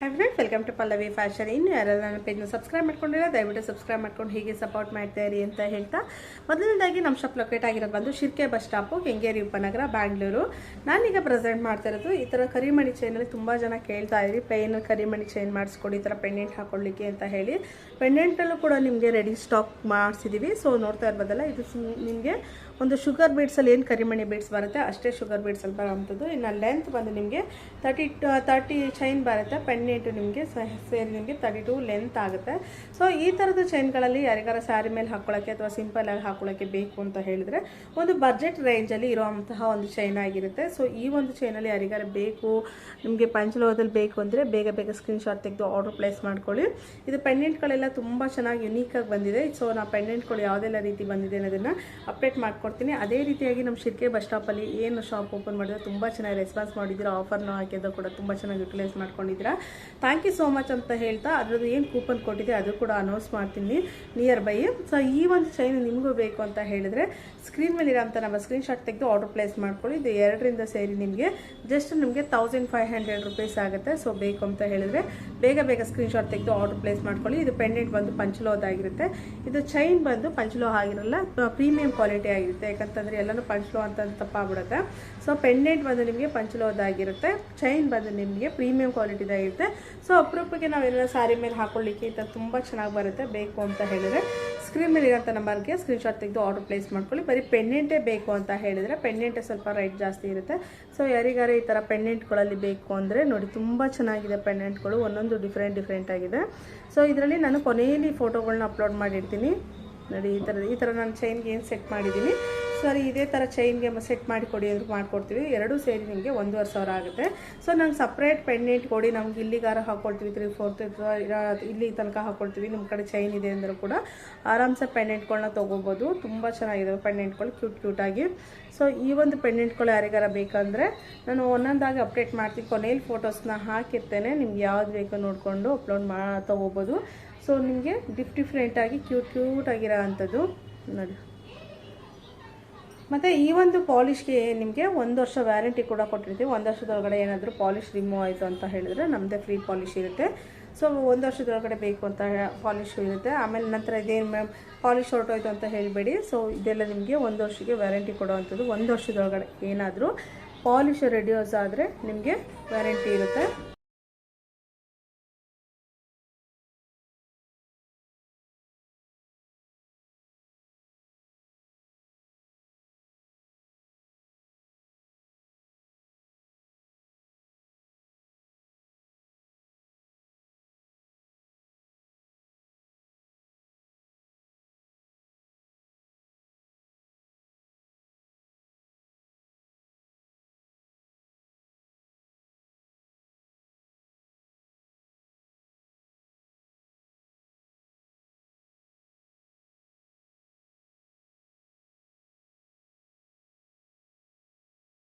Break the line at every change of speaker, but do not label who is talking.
Friends welcome to Pallavi fashion. ಇನ್ನು ಯಾರೆಲ್ಲ ನನ್ನ ಪೇಜ್ನ ಸಬ್ಸ್ಕ್ರೈಬ್ ಮಾಡ್ಕೊಂಡಿಲ್ಲ ದಯವಿಟ್ಟು ಸಬ್ಸ್ಕ್ರೈಬ್ ಮಾಡ್ಕೊಂಡು ಹೀಗೆ ಸಪೋರ್ಟ್ ಮಾಡ್ತಾ ಇರಿ ಅಂತ ಹೇಳ್ತಾ, ಮೊದಲನೇದಾಗಿ ನಮ್ಮ ಶಾಪ್ ಲೊಕೇಟ್ ಆಗಿರೋದು ಬಂದು ಶಿರ್ಕೆ ಬಸ್ ಸ್ಟಾಪು, ಕೆಂಗೇರಿ ಉಪನಗರ, ಬ್ಯಾಂಗ್ಳೂರು. ನಾನೀಗ ಪ್ರೆಸೆಂಟ್ ಮಾಡ್ತಾ ಇರೋದು ಈ ಥರ ಕರಿಮಣಿ ಚೈನಲ್ಲಿ ತುಂಬ ಜನ ಕೇಳ್ತಾ ಇದ್ರಿ, ಪ್ಲೇನ್ ಕರಿಮಣಿ ಚೈನ್ ಮಾಡಿಸ್ಕೊಡಿ ಈ ಥರ ಪೆಂಡೆಂಟ್ ಹಾಕೊಳ್ಳಿಕ್ಕೆ ಅಂತ ಹೇಳಿ. ಪೆಂಡೆಂಟಲ್ಲೂ ಕೂಡ ನಿಮಗೆ ರೆಡಿ ಸ್ಟಾಕ್ ಮಾಡಿಸಿದ್ದೀವಿ. ಸೊ ನೋಡ್ತಾ ಇರ್ಬೋದಲ್ಲ, ಇದು ನಿಮಗೆ ಒಂದು ಶುಗರ್ ಬೀಡ್ಸಲ್ಲಿ ಏನು ಕರಿಮಣಿ ಬೀಡ್ಸ್ ಬರುತ್ತೆ ಅಷ್ಟೇ ಶುಗರ್ ಬೀಡ್ಸಲ್ಲಿ ಬರೋವಂಥದ್ದು. ಇನ್ನು ಲೆಂತ್ ಬಂದು ನಿಮಗೆ 30 ಚೈನ್ ಬರುತ್ತೆ. ಪೆಂಡೆಂಟು ನಿಮಗೆ ಸೇರಿ ನಿಮಗೆ 32 ಲೆಂತ್ ಆಗುತ್ತೆ. ಸೊ ಈ ಥರದ ಚೈನ್ಗಳಲ್ಲಿ ಯಾರಿಗಾರ ಸ್ಯಾರಿ ಮೇಲೆ ಹಾಕ್ಕೊಳ್ಳೋಕ್ಕೆ ಅಥವಾ ಸಿಂಪಲಾಗಿ ಹಾಕ್ಕೊಳ್ಳೋಕ್ಕೆ ಬೇಕು ಅಂತ ಹೇಳಿದರೆ ಒಂದು ಬಜೆಟ್ ರೇಂಜಲ್ಲಿ ಇರೋವಂತಹ ಒಂದು ಚೈನ್ ಆಗಿರುತ್ತೆ. ಸೊ ಈ ಒಂದು ಚೈನಲ್ಲಿ ಯಾರಿಗಾರ ಬೇಕು, ನಿಮಗೆ ಪಂಚಲೋಹದಲ್ಲಿ ಬೇಕು ಅಂದರೆ ಬೇಗ ಬೇಗ ಸ್ಕ್ರೀನ್ಶಾಟ್ ತೆಗೆದು ಆರ್ಡರ್ ಪ್ಲೇಸ್ ಮಾಡ್ಕೊಳ್ಳಿ. ಇದು ಪೆಂಡೆಂಟ್ಗಳೆಲ್ಲ ತುಂಬ ಚೆನ್ನಾಗಿ ಯುನೀಕಾಗಿ ಬಂದಿದೆ. ಸೊ ನಾವು ಪೆಂಡೆಂಟ್ಗಳು ಯಾವುದೆಲ್ಲ ರೀತಿ ಬಂದಿದೆ ಅನ್ನೋದನ್ನು ಅಪ್ಡೇಟ್ ಮಾಡ್ಕೊಡ್ತೀನಿ. ಅದೇ ರೀತಿಯಾಗಿ ನಮ್ಮ ಶಿರ್ಕೆ ಬಸ್ ಸ್ಟಾಪಲ್ಲಿ ಏನು ಶಾಪ್ ಓಪನ್ ಮಾಡಿದ್ರೆ ತುಂಬ ಚೆನ್ನಾಗಿ ರೆಸ್ಪಾನ್ಸ್ ಮಾಡಿದ್ದೀರಾ, ಆಫರ್ನ ಹಾಕಿದ್ದು ಕೂಡ ತುಂಬ ಚೆನ್ನಾಗಿ ಯುಟಿಲೈಸ್ ಮಾಡ್ಕೊಂಡಿದ್ದೀರಾ. ಥ್ಯಾಂಕ್ ಯು ಸೋ ಮಚ್ ಅಂತ ಹೇಳ್ತಾ, ಅದರದ್ದು ಏನು ಕೂಪನ್ ಕೊಟ್ಟಿದೆ ಅದು ಕೂಡ ಅನೌನ್ಸ್ ಮಾಡ್ತೀನಿ ನಿಯರ್ ಬೈ. ಸೊ ಈ ಒಂದು ಚೈನ್ ನಿಮಗೂ ಬೇಕು ಅಂತ ಹೇಳಿದ್ರೆ ಸ್ಕ್ರೀನ್ ಮೇಲೆ ಇರೋಂಥ ನಮ್ಮ ಸ್ಕ್ರೀನ್ಶಾಟ್ ತೆಗೆದು ಆರ್ಡರ್ ಪ್ಲೇಸ್ ಮಾಡ್ಕೊಳ್ಳಿ. ಇದು ಎರಡರಿಂದ ಸೇರಿ ನಿಮಗೆ ಜಸ್ಟ್ ನಿಮಗೆ 1500 ರೂಪೀಸ್ ಆಗುತ್ತೆ. ಸೊ ಬೇಕು ಅಂತ ಹೇಳಿದ್ರೆ ಬೇಗ ಬೇಗ ಸ್ಕ್ರೀನ್ಶಾಟ್ ತೆಗೆದು ಆರ್ಡರ್ ಪ್ಲೇಸ್ ಮಾಡ್ಕೊಳ್ಳಿ. ಇದು ಪೆಂಡೆಂಟ್ ಬಂದು ಪಂಚಲೋಹದಾಗಿರುತ್ತೆ. ಇದು ಚೈನ್ ಬಂದು ಪಂಚಲೋಹ ಆಗಿರಲ್ಲ, ಪ್ರೀಮಿಯಂ ಕ್ವಾಲಿಟಿ ಆಗಿರುತ್ತೆ. ಯಾಕಂತಂದರೆ ಎಲ್ಲನೂ ಪಂಚಲೋಹ ಅಂತ ತಪ್ಪಾಗ್ಬಿಡುತ್ತೆ. ಸೊ ಪೆಂಡೆಂಟ್ ಬಂದು ನಿಮಗೆ ಪಂಚಲೋಹದಾಗಿರುತ್ತೆ, ಚೈನ್ ಬಂದು ನಿಮಗೆ ಪ್ರೀಮಿಯಂ ಕ್ವಾಲಿಟಿದಾಗಿರುತ್ತೆ. ಸೊ ಅಪರೂಪಕ್ಕೆ ನಾವೆಲ್ಲ ಸ್ಯಾರಿ ಮೇಲೆ ಹಾಕೊಳ್ಳಿಕ್ಕೆ ಈ ಥರ ತುಂಬ ಚೆನ್ನಾಗಿ ಬರುತ್ತೆ. ಬೇಕು ಅಂತ ಹೇಳಿದರೆ ಸ್ಕ್ರೀನ್ ಮೇಲೆ ಇರೋಂಥ ನಂಬರ್ಗೆ ಸ್ಕ್ರೀನ್ಶಾಟ್ ತೆಗೆದು ಆರ್ಡರ್ ಪ್ಲೇಸ್ ಮಾಡ್ಕೊಳ್ಳಿ. ಬರೀ ಪೆಂಡೆಂಟೇ ಬೇಕು ಅಂತ ಹೇಳಿದರೆ ಪೆಂಡೆಂಟೇ ಸ್ವಲ್ಪ ರೇಟ್ ಜಾಸ್ತಿ ಇರುತ್ತೆ. ಸೊ ಯಾರಿಗಾರ ಈ ಥರ ಪೆಂಡೆಂಟ್ಗಳಲ್ಲಿ ಬೇಕು ಅಂದರೆ ನೋಡಿ, ತುಂಬ ಚೆನ್ನಾಗಿದೆ ಪೆಂಡೆಂಟ್ಗಳು, ಒಂದೊಂದು ಡಿಫ್ರೆಂಟ್ ಆಗಿದೆ. ಸೊ ಇದರಲ್ಲಿ ನಾನು ಕೊನೆಯಲ್ಲಿ ಫೋಟೋಗಳನ್ನ ಅಪ್ಲೋಡ್ ಮಾಡಿರ್ತೀನಿ ನೋಡಿ. ಈ ಥರ ನಾನು ಚೈನ್ಗೆ ಏನು ಸೆಟ್ ಮಾಡಿದ್ದೀನಿ, ಸರಿ ಇದೇ ಥರ ಚೈನ್ಗೆ ಸೆಟ್ ಮಾಡಿ ಕೊಡಿ ಅಂದ್ರೆ ಮಾಡಿಕೊಡ್ತೀವಿ. ಎರಡೂ ಸೇರಿ ನಿಮಗೆ 1500 ಆಗುತ್ತೆ. ಸೊ ನಂಗೆ ಸಪ್ರೇಟ್ ಪೆಂಡೆಂಟ್ ಕೊಡಿ, ನಮ್ಗೆ ಇಲ್ಲಿಗಾರ ಹಾಕ್ಕೊಳ್ತೀವಿ 3/4 ಇಲ್ಲಿ ತನಕ ಹಾಕ್ಕೊಳ್ತೀವಿ, ನಿಮ್ಮ ಕಡೆ ಚೈನ್ ಇದೆ ಅಂದರೂ ಕೂಡ ಆರಾಮ್ಸೆ ಪೆಂಡೆಂಟ್ಗಳನ್ನ ತೊಗೋಬೋದು. ತುಂಬ ಚೆನ್ನಾಗಿದ್ದಾವೆ ಪೆಂಡೆಂಟ್ಗಳು, ಕ್ಯೂಟಾಗಿ. ಸೊ ಈ ಒಂದು ಪೆಂಡೆಂಟ್ಗಳು ಯಾರಿಗಾರ ಬೇಕಂದರೆ ನಾನು ಒಂದೊಂದಾಗಿ ಅಪ್ಡೇಟ್ ಮಾಡ್ತೀನಿ, ಕೊನೆಯಲ್ಲಿ ಫೋಟೋಸ್ನ ಹಾಕಿರ್ತೇನೆ. ನಿಮ್ಗೆ ಯಾವ್ದು ಬೇಕೋ ನೋಡಿಕೊಂಡು ಅಪ್ಲೋಡ್ ತೊಗೋಬೋದು. ಸೊ ನಿಮಗೆ ಡಿಫ್ರೆಂಟಾಗಿ ಕ್ಯೂಟ್ ಆಗಿರೋ ಅಂಥದ್ದು ನೋಡಿ. ಮತ್ತು ಈ ಒಂದು ಪಾಲಿಷ್ಗೆ ನಿಮಗೆ 1 ವರ್ಷ ವ್ಯಾರಂಟಿ ಕೂಡ ಕೊಟ್ಟಿರ್ತೀವಿ. 1 ವರ್ಷದೊಳಗಡೆ ಏನಾದರೂ ಪಾಲಿಷ್ ರಿಮೂವ್ ಆಯಿತು ಅಂತ ಹೇಳಿದ್ರೆ ನಮ್ಮದೇ ಫ್ರೀ ಪಾಲಿಷ್ ಇರುತ್ತೆ. ಸೊ 1 ವರ್ಷದೊಳಗಡೆ ಬೇಕು ಅಂತ ಪಾಲಿಶ್ ಇರುತ್ತೆ. ಆಮೇಲೆ ನಂತರ ಇದೇನು ಮ್ಯಾಮ್ ಪಾಲಿಶ್ ಹೊರಟೋಯ್ತು ಅಂತ ಹೇಳಬೇಡಿ. ಸೊ ಇದೆಲ್ಲ ನಿಮಗೆ 1 ವರ್ಷಕ್ಕೆ ವ್ಯಾರಂಟಿ ಕೊಡೋವಂಥದ್ದು. 1 ವರ್ಷದೊಳಗಡೆ ಏನಾದರೂ ಪಾಲಿಶ್ ರೆಡ್ಯೂಸ್ ಆದರೆ ನಿಮಗೆ ವ್ಯಾರಂಟಿ ಇರುತ್ತೆ.